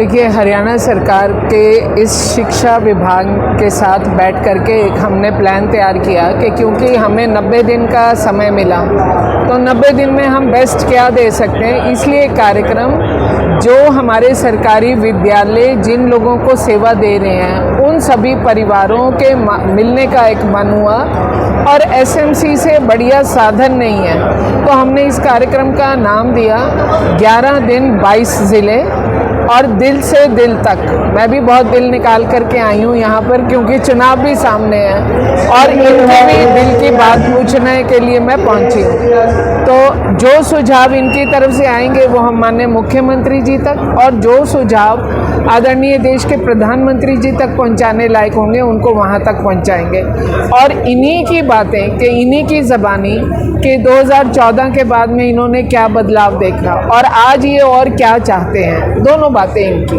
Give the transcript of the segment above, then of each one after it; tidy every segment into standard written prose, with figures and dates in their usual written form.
देखिए, हरियाणा सरकार के इस शिक्षा विभाग के साथ बैठ करके एक हमने प्लान तैयार किया कि क्योंकि हमें 90 दिन का समय मिला, तो 90 दिन में हम बेस्ट क्या दे सकते हैं, इसलिए एक कार्यक्रम जो हमारे सरकारी विद्यालय जिन लोगों को सेवा दे रहे हैं उन सभी परिवारों के मिलने का एक मन हुआ। और एसएमसी से बढ़िया साधन नहीं है, तो हमने इस कार्यक्रम का नाम दिया 11 दिन 22 ज़िले और दिल से दिल तक। मैं भी बहुत दिल निकाल करके आई हूँ यहाँ पर, क्योंकि चुनाव भी सामने है और इनके भी दिल की बात पूछने के लिए मैं पहुँची हूँ। तो जो सुझाव इनकी तरफ से आएंगे वो हम माननीय मुख्यमंत्री जी तक, और जो सुझाव आदरणीय देश के प्रधानमंत्री जी तक पहुँचाने लायक होंगे उनको वहाँ तक पहुँचाएंगे। और इन्हीं की बातें कि इन्हीं की ज़बानी कि 2014 के बाद में इन्होंने क्या बदलाव देखा और आज ये और क्या चाहते हैं, दोनों बातें इनकी।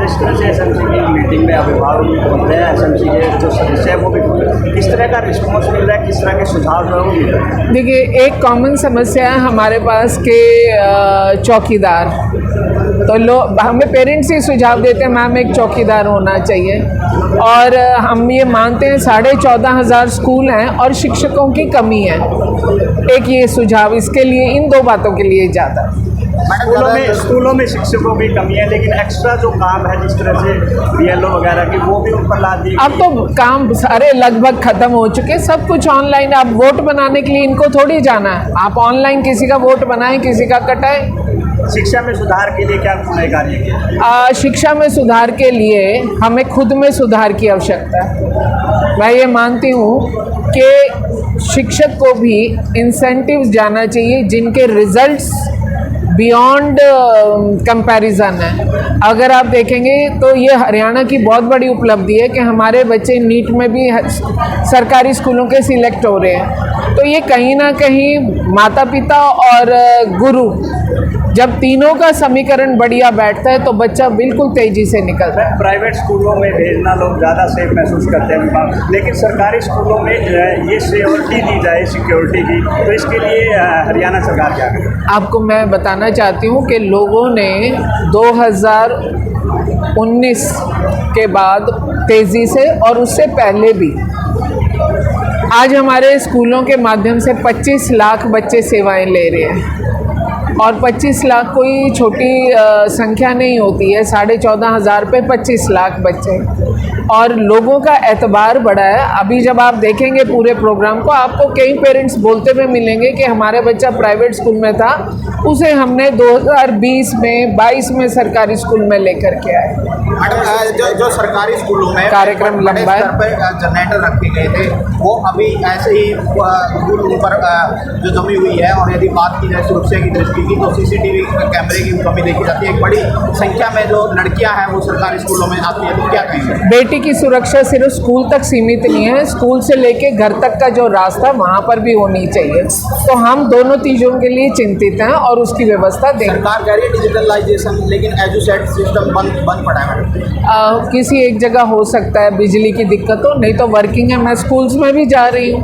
जिस तरह से एसएमसी की मीटिंग में अभिभावक भी बोलते हैं, एसएमसी के जो सदस्य हैं वो भी बोलते हैं, किस तरह का रिस्पॉन्स मिल रहा है, किस तरह के सुझाव जो है वो मिल रहे हैं? देखिए, एक कॉमन समस्या है हमारे पास के चौकीदार, तो लोग हमें पेरेंट्स ही सुझाव देते हैं मैम एक चौकीदार होना चाहिए, और हम ये मानते हैं 14,500 स्कूल हैं और शिक्षकों की कमी है। एक ये सुझाव इसके लिए, इन दो बातों के लिए ज़्यादा। स्कूलों में शिक्षकों की कमी है, लेकिन एक्स्ट्रा जो काम है जिस तरह से बीएलओ वगैरह की वो भी ऊपर ला दी। अब तो काम सारे लगभग ख़त्म हो चुके, सब कुछ ऑनलाइन। आप वोट बनाने के लिए इनको थोड़ी जाना है, आप ऑनलाइन किसी का वोट बनाएं, किसी का कटाएं। शिक्षा में सुधार के लिए क्या उन्होंने कार्य किया? शिक्षा में सुधार के लिए हमें खुद में सुधार की आवश्यकता है। मैं ये मानती हूँ कि शिक्षक को भी इंसेंटिव्स जाना चाहिए जिनके रिजल्ट्स बियॉन्ड कंपैरिजन है। अगर आप देखेंगे तो ये हरियाणा की बहुत बड़ी उपलब्धि है कि हमारे बच्चे नीट में भी सरकारी स्कूलों के सिलेक्ट हो रहे हैं। तो ये कहीं ना कहीं माता पिता और गुरु जब तीनों का समीकरण बढ़िया बैठता है तो बच्चा बिल्कुल तेज़ी से निकलता है। प्राइवेट स्कूलों में भेजना लोग ज़्यादा सेफ महसूस करते हैं, लेकिन सरकारी स्कूलों में ये सिक्योरिटी दी जाए सिक्योरिटी की, तो इसके लिए हरियाणा सरकार क्या करे? आपको मैं बताना चाहती हूँ कि लोगों ने 2019 के बाद तेज़ी से और उससे पहले भी आज हमारे स्कूलों के माध्यम से 25 लाख बच्चे सेवाएं ले रहे हैं, और 25 लाख कोई छोटी संख्या नहीं होती है। 14,500 पे 25 लाख बच्चे, और लोगों का एतबार बढ़ा है। अभी जब आप देखेंगे पूरे प्रोग्राम को, आपको कई पेरेंट्स बोलते हुए मिलेंगे कि हमारा बच्चा प्राइवेट स्कूल में था, उसे हमने 2020 में 22 में सरकारी स्कूल में लेकर के आए। जो सरकारी स्कूलों में कार्यक्रम लंबा है, जनरेटर रखे गए थे वो अभी ऐसे ही ऊपर जो जमी हुई है, और यदि बात की जाए सुरक्षा की दृष्टि की तो सीसीटीवी कैमरे की कमी देखी जाती है। एक बड़ी संख्या में जो लड़कियां हैं वो सरकारी स्कूलों में आती है, तो क्या कहेंगे? बेटी की सुरक्षा सिर्फ स्कूल तक सीमित नहीं है, स्कूल से लेके घर तक का जो रास्ता वहाँ पर भी होनी चाहिए। तो हम दोनों चीज़ों के लिए चिंतित हैं और उसकी व्यवस्था दें। सरकार कह रही है डिजिटलाइजेशन, लेकिन एजुसेट सिस्टम बंद पड़ा है। किसी एक जगह हो सकता है बिजली की दिक्कत हो, नहीं तो वर्किंग है। मैं स्कूल्स में भी जा रही हूँ,